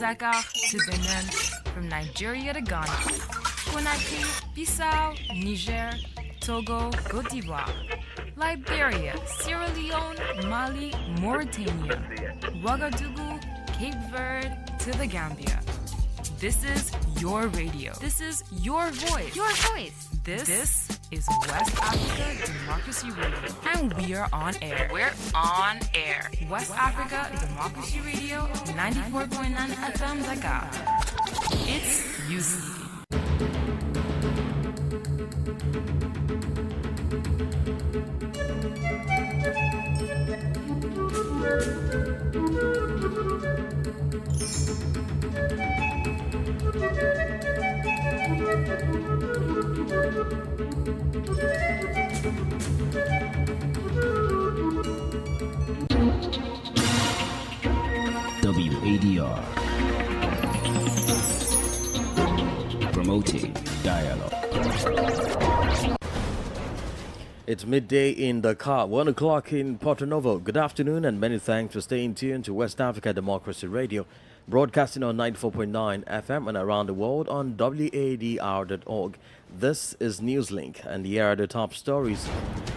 Dakar to Benin, from Nigeria to Ghana, Conakry, Bissau, Niger, Togo, Cote d'Ivoire, Liberia, Sierra Leone, Mali, Mauritania, Ouagadougou, Cape Verde to the Gambia. This is your radio. This is your voice. Your voice. This is West Africa Democracy Radio. And we are on air. We're on air. West Africa Democracy Radio, 94.9 FM Dakar. It's NEWSLINK. WADR, promoting dialogue. It's midday in Dakar, 1 o'clock in Porto Novo. Good afternoon and many thanks for staying tuned to West Africa Democracy Radio, broadcasting on 94.9 FM and around the world on WADR.org. This is NEWSLINK, and here are the top stories.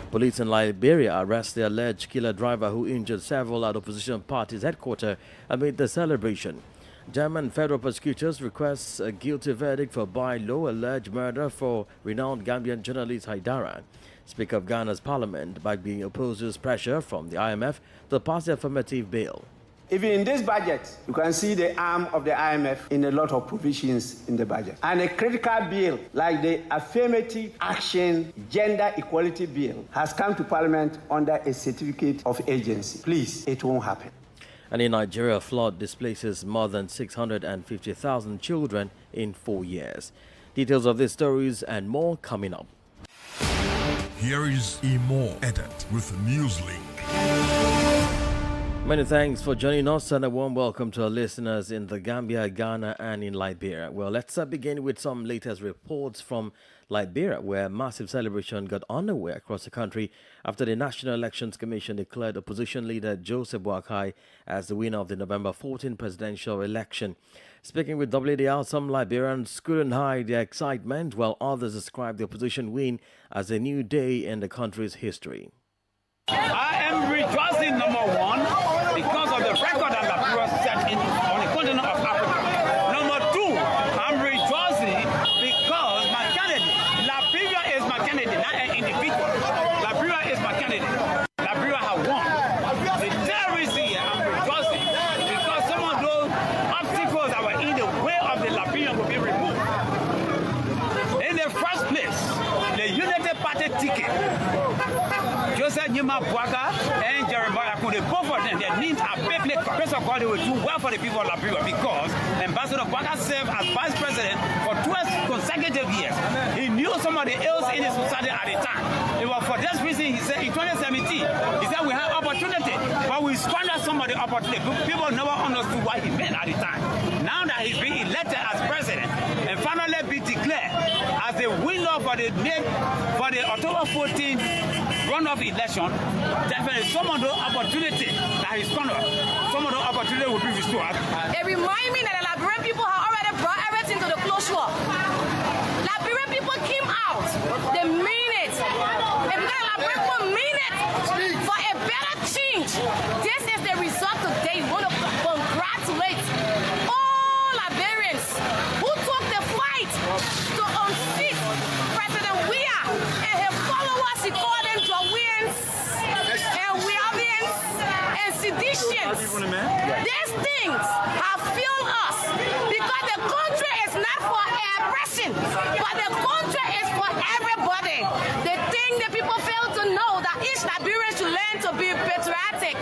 Police in Liberia arrest the alleged killer driver who injured several at opposition parties' headquarters amid the celebration. German federal prosecutors request a guilty verdict for by-law alleged murder for renowned Gambian journalist Haidara. Speaker of Ghana's parliament backing opposes pressure from the IMF to pass the affirmative bill. Even in this budget, you can see the arm of the IMF in a lot of provisions in the budget. And a critical bill like the Affirmative Action Gender Equality Bill has come to Parliament under a certificate of agency. Please, it won't happen. And in Nigeria, flood displaces more than 650,000 children in 4 years. Details of these stories and more coming up. Here is Imo Edit with NEWSLINK. Many thanks for joining us and a warm welcome to our listeners in the Gambia, Ghana and in Liberia. Well, let's begin with some latest reports from Liberia, where massive celebration got underway across the country after the National Elections Commission declared opposition leader Joseph Boakai as the winner of the November 14 presidential election. Speaking with WDR, some Liberians couldn't hide their excitement, while others described the opposition win as a new day in the country's history. I am rejoicing, number one, because of the record that Liberia set on the continent of Africa. Number two, I'm rejoicing because my candidate, Liberia is my candidate, not an individual. Liberia is my candidate. Liberia has won. The terrorists here, I'm rejoicing because some of those obstacles that were in the way of the Liberian will be removed. In the first place, the United Party ticket, Joseph Nyuma Bwaka and Jeremiah Kunde, both of them, their names are biblically. First of all, they will do well for the people of Liberia because Ambassador Bwaka served as vice president for 12 consecutive years. He knew some of the ills in the society at the time. It was for this reason, he said in 2017, he said we have opportunity, but we squandered some of the opportunity. People never understood what he meant at the time. Now that he's been elected as president and finally be declared as the winner for the October 14 runoff election, definitely some of the opportunity that he's gonna, some of the opportunity will be restored. It reminds me that the Liberian people have already brought everything to the closure. Liberian people came out. They mean it. And because Liberian people mean it for a better change. This is the result today. We want to congratulate all Liberians who took the fight to unseat President Weah and his followers. He called them Drawians and Weavians and Seditians. These things have failed us because the country is not for a person, but the country is for everybody. The thing that people fail to know that each Liberian should learn to be patriotic.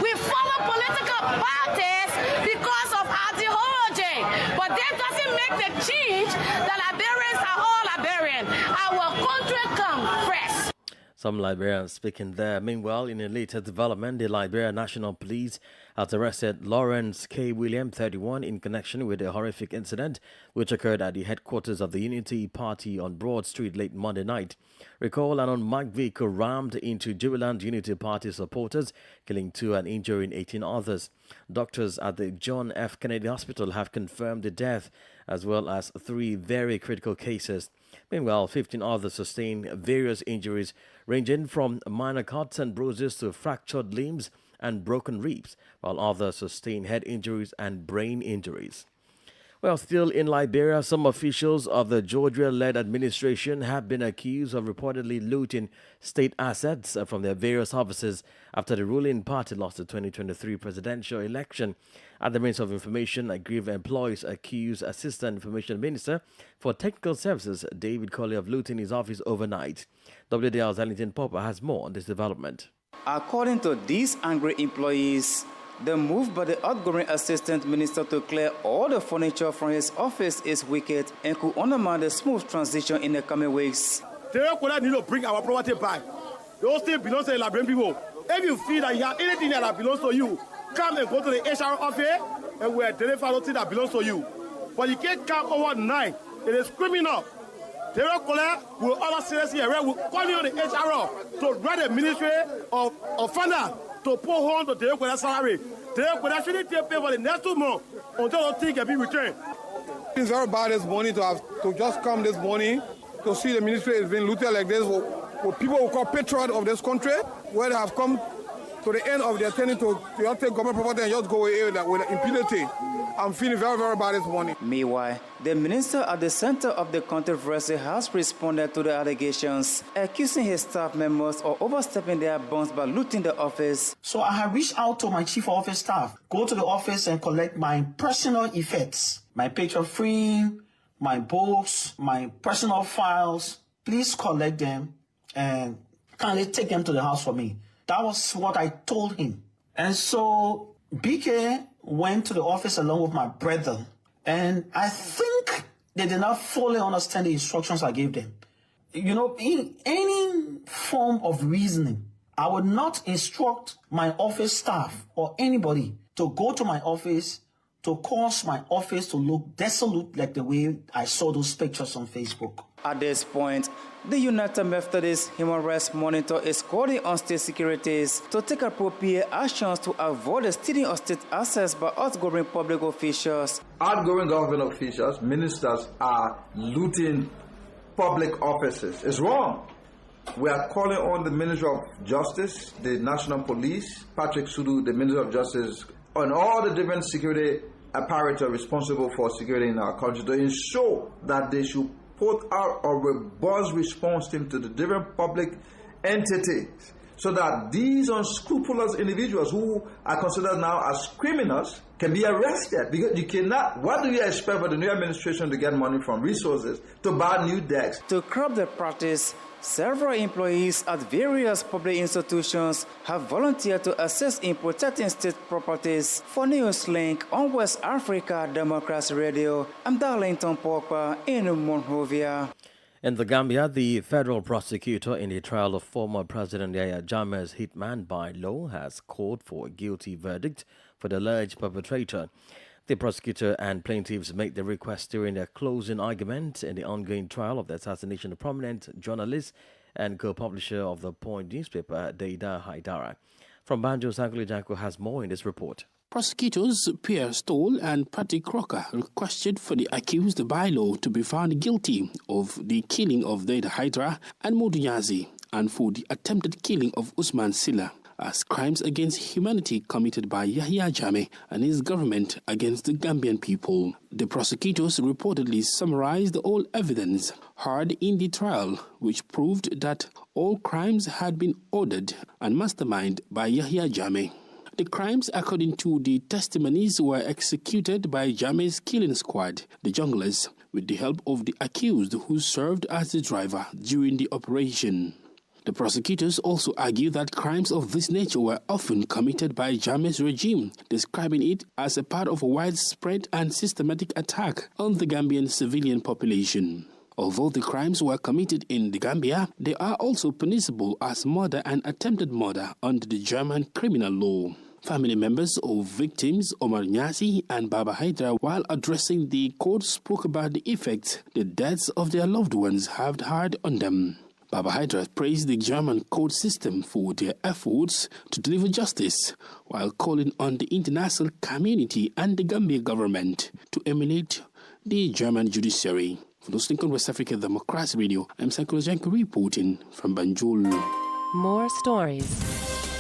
We follow political parties because of ideology, but that doesn't make the change that Liberians are all Liberian. Our country comes first. Some Liberians speaking there. Meanwhile, in a later development, the Liberia National Police has arrested Lawrence K. William, 31, in connection with a horrific incident which occurred at the headquarters of the Unity Party on Broad Street late Monday night. Recall an unmarked vehicle rammed into jubilant Unity Party supporters, killing 2 and injuring 18 others. Doctors at the John F. Kennedy Hospital have confirmed the death, as well as 3 very critical cases. Meanwhile, 15 others sustained various injuries ranging from minor cuts and bruises to fractured limbs and broken ribs, while others sustained head injuries and brain injuries. Well, still in Liberia, some officials of the Georgia-led administration have been accused of reportedly looting state assets from their various offices after the ruling party lost the 2023 presidential election. At the Ministry of Information, aggrieved employees accused Assistant Information Minister for Technical Services David Colley of looting his office overnight. WDR's Ellington Popper has more on this development. According to these angry employees, the move by the outgoing assistant minister to clear all the furniture from his office is wicked and could undermine the smooth transition in the coming weeks. They need to bring our property back. Those things belong to the Liberian people. If you feel that you have anything that belongs to you, come and go to the HR office and we'll deliver those things that belongs to you. But you can't come overnight. It is criminal. They will order seriously will call you on the HR to write a ministry of finance to put on to the salary. They shouldn't pay for the next 2 months until the thing can be returned. It's very bad this morning to just come this morning to see the ministry is being looted like this. What people will call patriot of this country, where they have come to the end of their tenure to just take government property and just go away with impunity. I'm feeling very, very bad this morning. Meanwhile, the minister at the center of the controversy has responded to the allegations, accusing his staff members of overstepping their bounds by looting the office. So I have reached out to my chief of office staff, go to the office and collect my personal effects, my picture frame, my books, my personal files. Please collect them and kindly take them to the house for me. That was what I told him. And so BK went to the office along with my brother. And I think they did not fully understand the instructions I gave them. You know, in any form of reasoning, I would not instruct my office staff or anybody to go to my office to cause my office to look desolate like the way I saw those pictures on Facebook. At this point, the United Methodist Human Rights Monitor is calling on state securities to take appropriate actions to avoid the stealing of state assets by outgoing public officials. Outgoing government officials, ministers, are looting public offices. It's wrong. We are calling on the Ministry of Justice, the National Police, Patrick Sudu, the Minister of Justice, on all the different security apparatus responsible for security in our country to ensure that they should put out a robust response team to the different public entities so that these unscrupulous individuals who are considered now as criminals can be arrested. Because you cannot, what do you expect for the new administration to get money from resources to buy new decks? To curb the practice, several employees at various public institutions have volunteered to assist in protecting state properties. For NEWSLINK on West Africa Democracy Radio, I'm Darlington Popper in Monrovia. In the Gambia, the federal prosecutor in the trial of former President Yahya Jammeh's hitman by law has called for a guilty verdict for the alleged perpetrator. The prosecutor and plaintiffs made the request during their closing argument in the ongoing trial of the assassination of prominent journalist and co-publisher of the Point newspaper, Deida Haidara. From Banjo, Sankuli Janko has more in this report. Prosecutors Pierre Stoll and Patty Crocker requested for the accused by law to be found guilty of the killing of Deida Haidara and Moduyazi and for the attempted killing of Usman Silla as crimes against humanity committed by Yahya Jammeh and his government against the Gambian people. The prosecutors reportedly summarized all evidence heard in the trial, which proved that all crimes had been ordered and masterminded by Yahya Jammeh. The crimes, according to the testimonies, were executed by Jammeh's killing squad, the Junglers, with the help of the accused who served as the driver during the operation. The prosecutors also argue that crimes of this nature were often committed by Jammeh's regime, describing it as a part of a widespread and systematic attack on the Gambian civilian population. Although the crimes were committed in the Gambia, they are also punishable as murder and attempted murder under the German criminal law. Family members of victims Omar Nyasi and Baba Haidara, while addressing the court, spoke about the effects the deaths of their loved ones have had on them. Baba Hydra praised the German court system for their efforts to deliver justice, while calling on the international community and the Gambia government to emulate the German judiciary. For NEWSLINK on West Africa Democracy Radio, I'm Sankolo Janko reporting from Banjul. More stories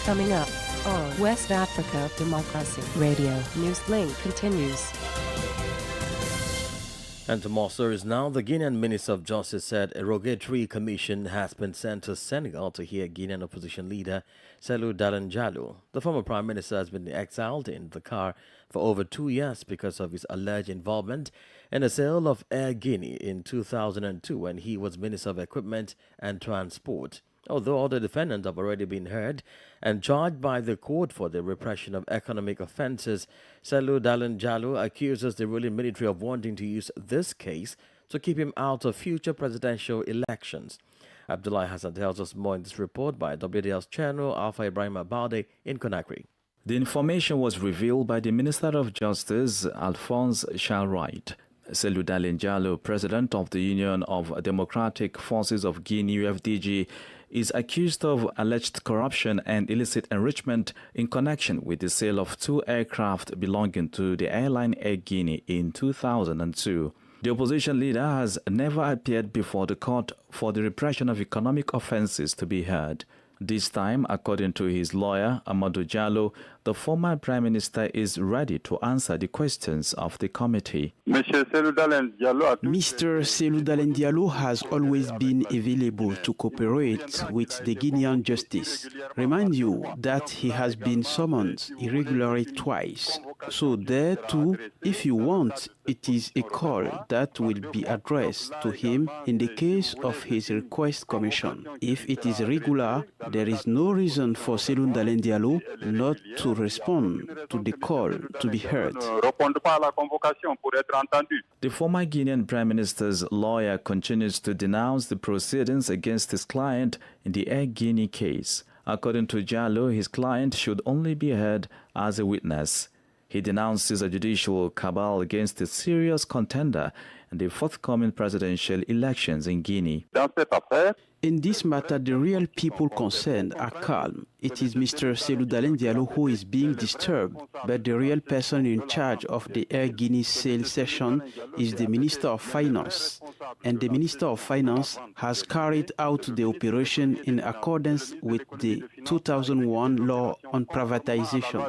coming up on West Africa Democracy Radio. NEWSLINK continues. And to more stories now, the Guinean Minister of Justice said a rogatory commission has been sent to Senegal to hear Guinean opposition leader Cellou Dalein Diallo. The former Prime Minister has been exiled in Dakar for over 2 years because of his alleged involvement in the sale of Air Guinea in 2002 when he was Minister of Equipment and Transport. Although all the defendants have already been heard and charged by the court for the repression of economic offences, Cellou Dalein Diallo accuses the ruling military of wanting to use this case to keep him out of future presidential elections. Abdullah Hassan tells us more in this report by WDL's channel Alpha Ibrahim Abade in Conakry. The information was revealed by the Minister of Justice, Alphonse Charles-Wright. Cellou Dalein Diallo, president of the Union of Democratic Forces of Guinea, UFDG, is accused of alleged corruption and illicit enrichment in connection with the sale of 2 aircraft belonging to the airline Air Guinea in 2002. The opposition leader has never appeared before the court for the repression of economic offences to be heard. This time, according to his lawyer, Amadou Diallo, the former Prime Minister is ready to answer the questions of the committee. Mr. Cellou Dalein Diallo has always been available to cooperate with the Guinean justice. Remind you that he has been summoned irregularly twice. So there too, if you want, it is a call that will be addressed to him in the case of his request commission. If it is regular, there is no reason for Cellou Dalein Diallo not to respond to the call to be heard. The former Guinean Prime Minister's lawyer continues to denounce the proceedings against his client in the Air Guinea case. According to Diallo, his client should only be heard as a witness. He denounces a judicial cabal against a serious contender in the forthcoming presidential elections in Guinea. In this matter, the real people concerned are calm. It is Mr. Cellou Dalein Diallo who is being disturbed, but the real person in charge of the Air Guinea sale session is the Minister of Finance. And the Minister of Finance has carried out the operation in accordance with the 2001 law on privatization.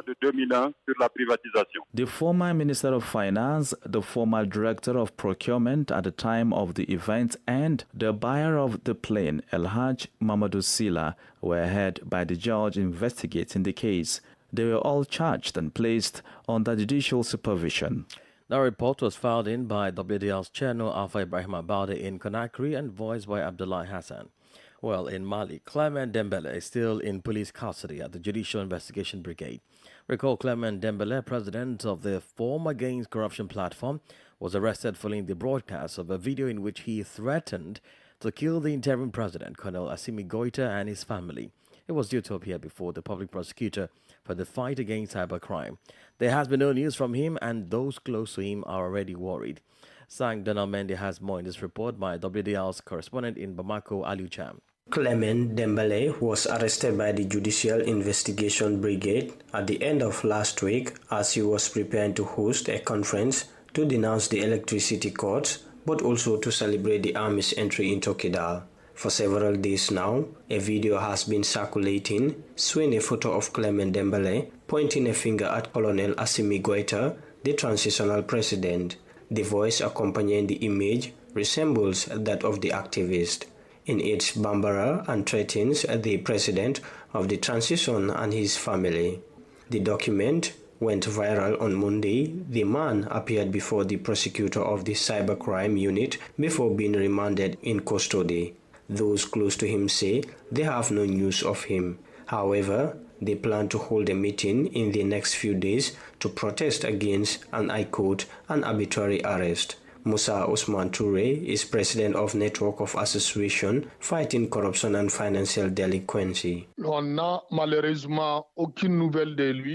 The former Minister of Finance, the former Director of Procurement at the time of the event, and the buyer of the plane, El-Haj Mamadou Sila, were heard by the judge investigating the case. They were all charged and placed under judicial supervision. The report was filed in by WDL's channel Alpha Ibrahim Abade in Conakry and voiced by Abdullah Hassan. Well, in Mali, Clement Dembele is still in police custody at the Judicial Investigation Brigade. Recall Clement Dembele, president of the Form Against Corruption platform, was arrested following the broadcast of a video in which he threatened to kill the interim president, Colonel Assimi Goïta, and his family. He was due to appear before the public prosecutor for the fight against cybercrime. There has been no news from him, and those close to him are already worried. Sang Donald Mendy has more in this report by WDL's correspondent in Bamako, Aliou Cham. Clement Dembele was arrested by the Judicial Investigation Brigade at the end of last week as he was preparing to host a conference to denounce the electricity cuts, but also to celebrate the army's entry into Kidal. For several days now, a video has been circulating showing a photo of Clement Dembele pointing a finger at Colonel Assimi Goïta, the transitional president. The voice accompanying the image resembles that of the activist. In its Bambara and threatens the president of the transition and his family. The document went viral on Monday. The man appeared before the prosecutor of the cybercrime unit before being remanded in custody. Those close to him say they have no news of him. However, they plan to hold a meeting in the next few days to protest against, and I quote, an arbitrary arrest. Musa Usman Toure is president of Network of Association Fighting Corruption and Financial Delinquency.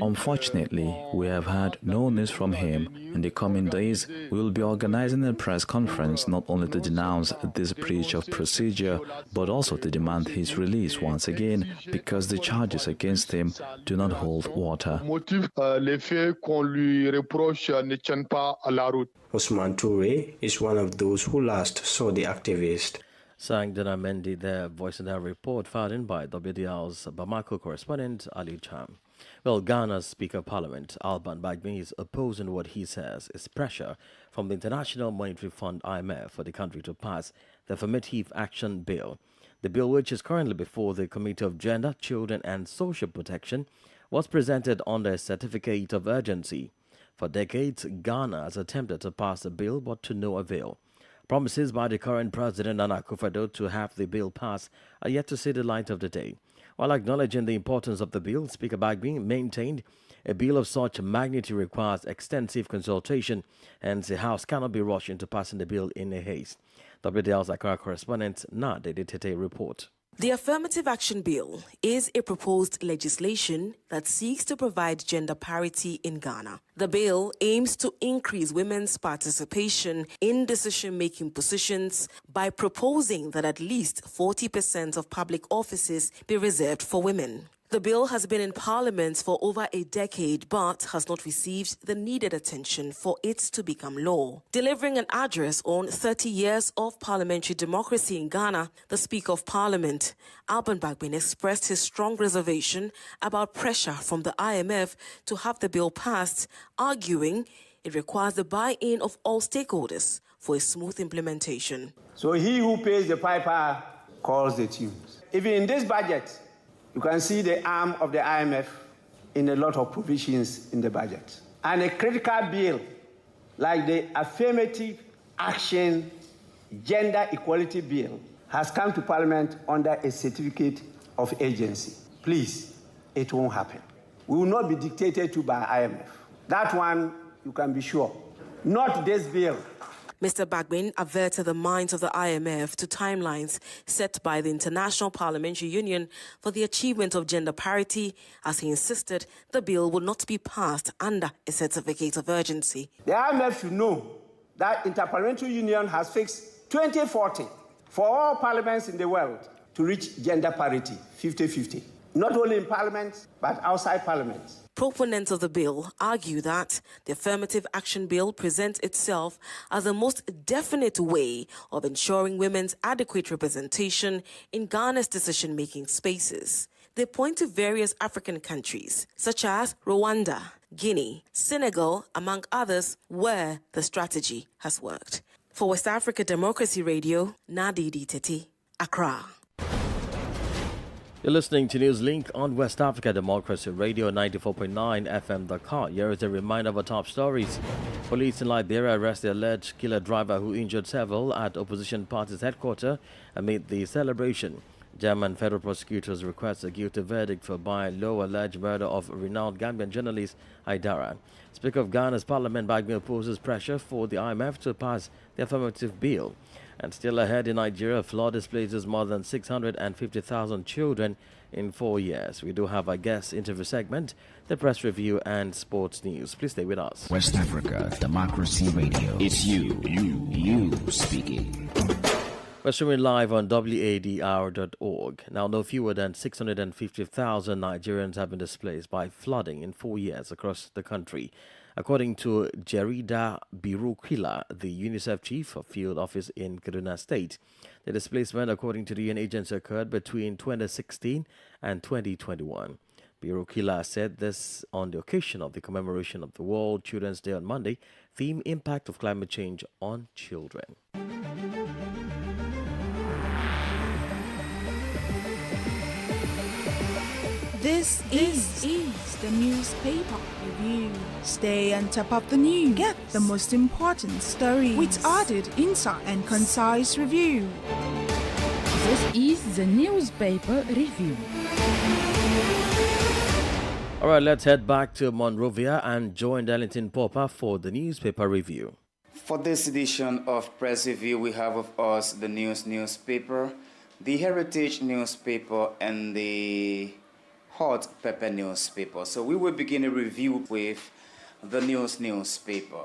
Unfortunately, we have had no news from him. In the coming days, we will be organizing a press conference not only to denounce this breach of procedure, but also to demand his release once again, because the charges against him do not hold water. Usman Toure is one of those who last saw the activist. Sang Dana Mendy there, voicing that report filed in by WDR's Bamako correspondent Ali Cham. Well, Ghana's Speaker of Parliament, Alban Bagbin, is opposing what he says is pressure from the International Monetary Fund, IMF, for the country to pass the Affirmative Action Bill. The bill, which is currently before the Committee of Gender, Children and Social Protection, was presented under a certificate of urgency. For decades, Ghana has attempted to pass the bill, but to no avail. Promises by the current President Nana Akufo-Addo to have the bill passed are yet to see the light of the day. While acknowledging the importance of the bill, Speaker Bagbin maintained a bill of such magnitude requires extensive consultation, hence the House cannot be rushed into passing the bill in a haste. WDL's Dakar correspondent Nade Tete report. The Affirmative Action Bill is a proposed legislation that seeks to provide gender parity in Ghana. The bill aims to increase women's participation in decision-making positions by proposing that at least 40% of public offices be reserved for women. The bill has been in Parliament for over a decade but has not received the needed attention for it to become law. Delivering an address on 30 years of parliamentary democracy in Ghana, the Speaker of Parliament, Alban Bagbin, expressed his strong reservation about pressure from the IMF to have the bill passed, arguing it requires the buy-in of all stakeholders for a smooth implementation. So he who pays the piper calls the tunes. Even in this budget, you can see the arm of the IMF in a lot of provisions in the budget. And a critical bill like the Affirmative Action Gender Equality Bill has come to Parliament under a certificate of agency. Please, it won't happen. We will not be dictated to by IMF. That one, you can be sure. Not this bill. Mr. Bagbin averted the minds of the IMF to timelines set by the International Parliamentary Union for the achievement of gender parity, as he insisted the bill would not be passed under a certificate of urgency. The IMF should know that Interparliamentary Union has fixed 2040 for all parliaments in the world to reach gender parity, 50-50. Not only in Parliament, but outside Parliament. Proponents of the bill argue that the Affirmative Action Bill presents itself as the most definite way of ensuring women's adequate representation in Ghana's decision-making spaces. They point to various African countries, such as Rwanda, Guinea, Senegal, among others, where the strategy has worked. For West Africa Democracy Radio, Nadidi Tete, Accra. You're listening to NewsLink on West Africa Democracy Radio 94.9 FM Dakar. Here is a reminder of our top stories. Police in Liberia arrest the alleged killer driver who injured several at opposition party's headquarters amid the celebration. German federal prosecutors request a guilty verdict for Bailo alleged murder of renowned Gambian journalist Aidara. Speaker of Ghana's parliament, Bagbin opposes pressure for the IMF to pass the affirmative bill. And still ahead in Nigeria, flood displaces more than 650,000 children in 4 years. We do have a guest interview segment, the press review and sports news. Please stay with us. West Africa Democracy Radio. It's you speaking. We're streaming live on WADR.org. Now, no fewer than 650,000 Nigerians have been displaced by flooding in 4 years across the country. According to Jerida Birukila, the UNICEF chief of field office in Kaduna State, the displacement, according to the UN agency, occurred between 2016 and 2021. Birukila said this on the occasion of the commemoration of the World Children's Day on Monday, theme Impact of Climate Change on Children. This is the newspaper review. Stay on top of the news. Get the most important stories with added insight and concise review. This is the newspaper review. All right, let's head back to Monrovia and join Darlington Popper for the newspaper review. For this edition of Press Review, we have with us the newspaper, the Heritage newspaper, and the Hot Pepper newspaper. So we will begin a review with the newspaper.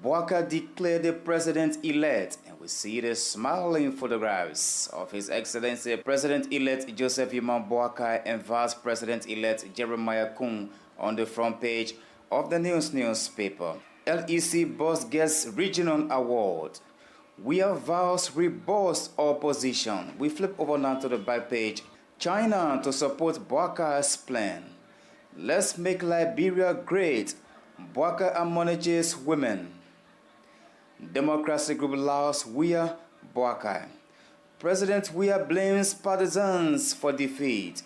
Bouaka declared the president-elect, and we see the smiling photographs of His Excellency President-elect Joseph Yuma Bouaka and Vice President-elect Jeremiah Kung on the front page of the newspaper. LEC Boss gets Regional Award. We are vows rebost opposition. We flip over now to the back page. China to support Bouaka's plan. Let's make Liberia great. Bouaka admonishes women. Democracy Group allows Weah Bouaka. President Weah blames partisans for defeat.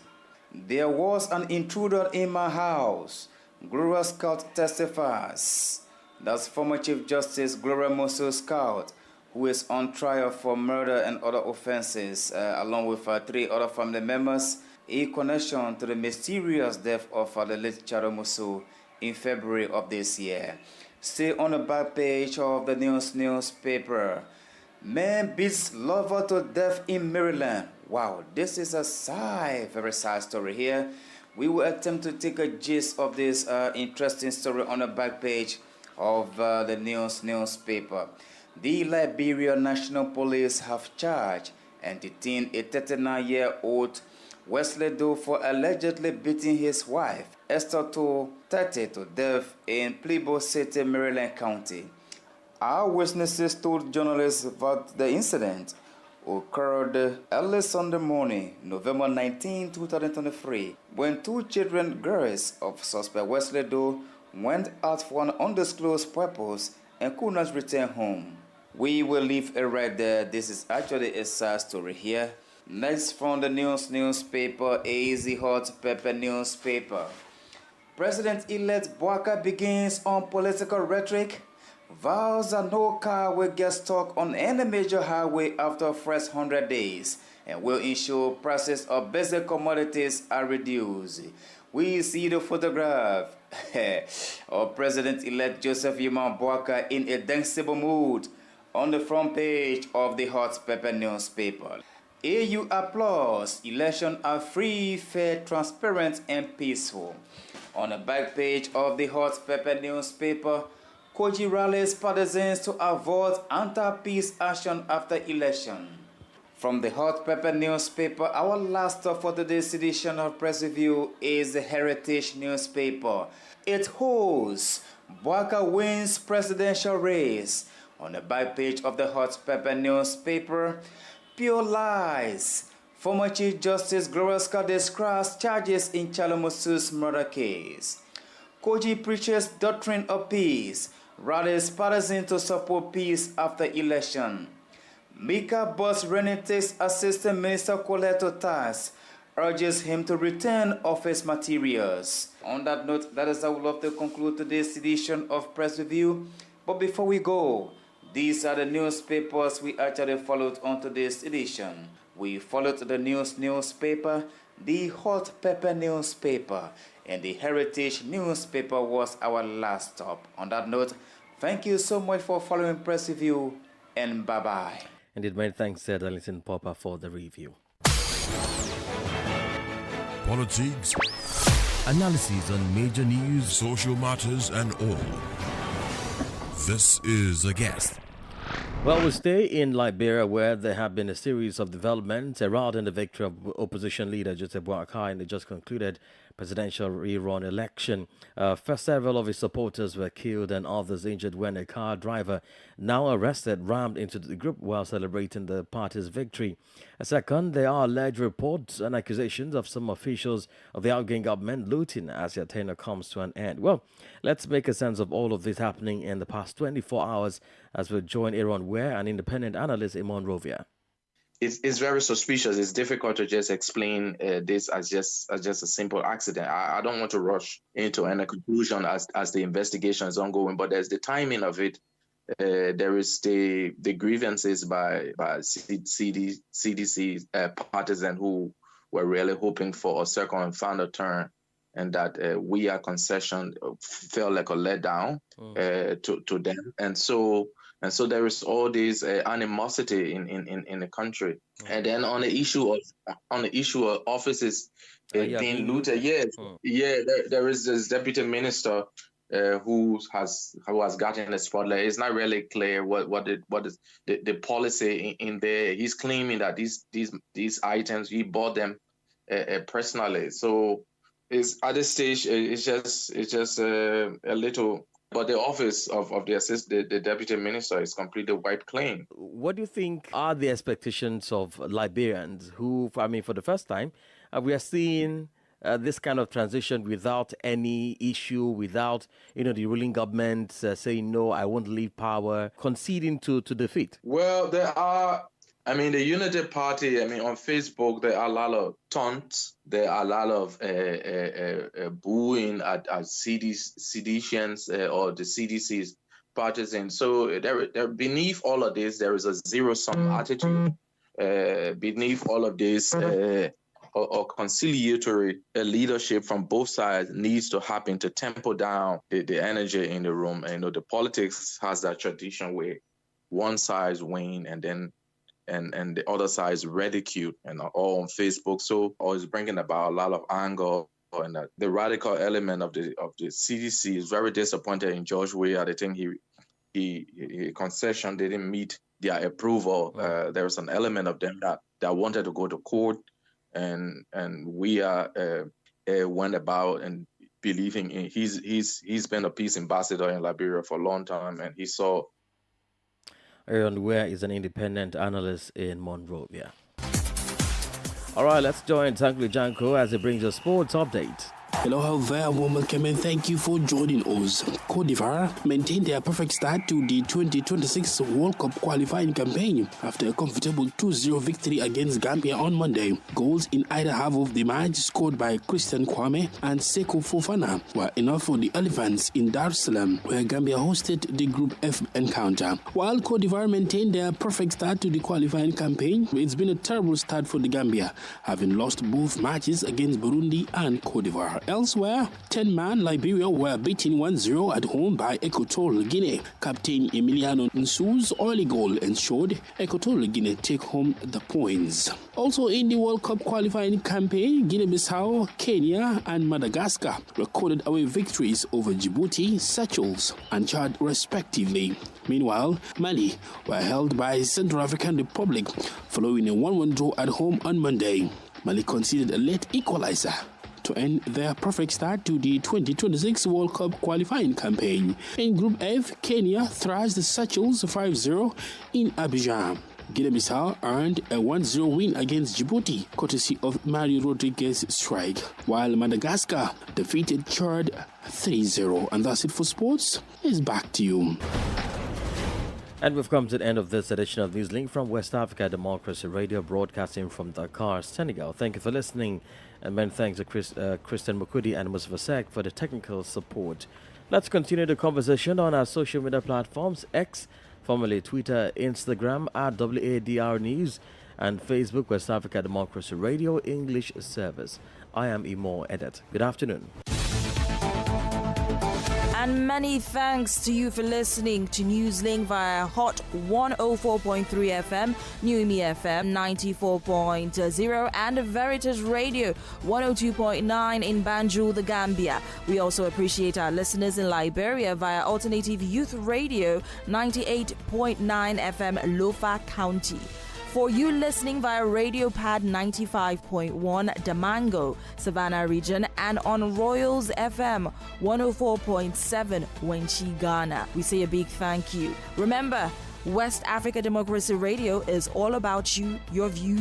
There was an intruder in my house. Gloria Scout testifies. That's former Chief Justice Gloria Mosso Scout, who is on trial for murder and other offenses, along with 3 other family members, in connection to the mysterious death of the late Charo Mosso in February of this year. Still on the back page of the newspaper. Man beats lover to death in Maryland. Wow, this is a very sad story here. We will attempt to take a gist of this interesting story on the back page of the newspaper. The Liberia National Police have charged and detained a 39-year-old Wesley Doe for allegedly beating his wife, Esther Doe, 30, to death in Plebo City, Maryland County. Our witnesses told journalists that the incident occurred early Sunday morning, November 19, 2023, when 2 girls of suspect Wesley Doe went out for an undisclosed purpose and could not return home. We will leave it right there. This is actually a sad story here. Next from the newspaper is the Hot Pepper newspaper. President-elect Bouaka begins on political rhetoric. Vows that no car will get stuck on any major highway after first 100 days and will ensure prices of basic commodities are reduced. We see the photograph of President-elect Joseph Yuma Bouaka in a danceable mood on the front page of the Hot Pepper newspaper. AU applause. Elections are free, fair, transparent, and peaceful. On the back page of the Hot Pepper newspaper, Koji rallies partisans to avoid anti-peace action after election. From the Hot Pepper newspaper, our last stop for today's edition of Press Review is the Heritage newspaper. It holds Bouaka wins presidential race. On the back page of the Hot Pepper newspaper, pure lies. Former Chief Justice Gloria Scott describes charges in Charo Mosso's murder case. Koji preaches doctrine of peace, rallies partisans to support peace after election. Mika Boss Rennie takes Assistant Minister Colette to task, urges him to return office materials. On that note, that is how we love to conclude today's edition of Press Review. But before we go, these are the newspapers we actually followed on today's edition. We followed the newspaper, the Hot Pepper newspaper, and the Heritage newspaper was our last stop. On that note, thank you so much for following Press Review, and bye-bye. Indeed, many thanks, Darlington Popper, for the review. Politics, analysis on major news, social matters, and all. This is A Guest. Well, we stay in Liberia, where there have been a series of developments heralding the victory of opposition leader Joseph Bouaka in the just concluded presidential rerun election. First, several of his supporters were killed and others injured when a car driver, now arrested, rammed into the group while celebrating the party's victory. Second, there are alleged reports and accusations of some officials of the outgoing government looting as their tenure comes to an end. Well, let's make a sense of all of this happening in the past 24 hours as we join Aaron Ware and independent analyst Imon Rovia. It's very suspicious. It's difficult to just explain this as just a simple accident. I don't want to rush into any conclusion as the investigation is ongoing, but there's the timing of it. There is the grievances by CDC partisans who were really hoping for a second and final turn, and that we are concession felt like a letdown to them. And so And so there is all this animosity in the country. And then on the issue of offices being looted, there is this deputy minister who has gotten the spotlight. It's not really clear what is the policy in there. He's claiming that these items he bought them personally. So it's at this stage it's just a little. But the office of the deputy minister is completely wiped clean. What do you think are the expectations of Liberians who, I mean, for the first time, we are seeing this kind of transition without any issue, without, the ruling government saying, no, I won't leave power, conceding to defeat? Well, there are, the Unity Party, on Facebook, there are a lot of taunts. There are a lot of booing at seditious or the CDC's partisans. So there beneath all of this, there is a zero-sum attitude. Beneath all of this, or conciliatory leadership from both sides needs to happen to temper down the energy in the room. And the politics has that tradition where one side win and then and the other side is ridiculed and all on Facebook. So it's bringing about a lot of anger. And the radical element of the CDC is very disappointed in George Weah. I think he concession didn't meet their approval. There was an element of them that wanted to go to court. And Weah went about and believing in he's been a peace ambassador in Liberia for a long time, and he saw. Aaron Weah is an independent analyst in Monrovia. All right, let's join Tankli Janko as he brings a sports update. Hello, how there, welcome and thank you for joining us. Côte d'Ivoire maintained their perfect start to the 2026 World Cup qualifying campaign after a comfortable 2-0 victory against Gambia on Monday. Goals in either half of the match scored by Christian Kwame and Sekou Fofana were enough for the Elephants in Dar es Salaam, where Gambia hosted the Group F encounter. While Côte d'Ivoire maintained their perfect start to the qualifying campaign, it's been a terrible start for the Gambia, having lost both matches against Burundi and Côte d'Ivoire. Elsewhere, 10-man Liberia were beaten 1-0 at home by Equatorial Guinea. Captain Emiliano Nsou's early goal ensured Equatorial Guinea take home the points. Also in the World Cup qualifying campaign, Guinea-Bissau, Kenya and Madagascar recorded away victories over Djibouti, Seychelles and Chad respectively. Meanwhile, Mali were held by Central African Republic following a 1-1 draw at home on Monday. Mali conceded a late equalizer to end their perfect start to the 2026 World Cup qualifying campaign. In Group F, Kenya thrashed the Seychelles 5-0 in Abidjan. Guinea-Bissau earned a 1-0 win against Djibouti, courtesy of Mario Rodriguez's strike, while Madagascar defeated Chad 3-0. And that's it for sports. It's back to you. And we've come to the end of this edition of NewsLink from West Africa Democracy Radio, broadcasting from Dakar, Senegal. Thank you for listening, and many thanks to Kristen Mukudi and Mustafa Sek for the technical support. Let's continue the conversation on our social media platforms: X, formerly Twitter, Instagram at WADR News, and Facebook West Africa Democracy Radio English Service. I am Imo Edet. Good afternoon. And many thanks to you for listening to NewsLink via Hot 104.3 FM, Newmi FM 94.0, and Veritas Radio 102.9 in Banjul, the Gambia. We also appreciate our listeners in Liberia via Alternative Youth Radio 98.9 FM, Lofa County. For you listening via Radio Pad 95.1 Damango, Savannah region, and on Royals FM 104.7 Wenchi, Ghana, we say a big thank you. Remember, West Africa Democracy Radio is all about you, your views,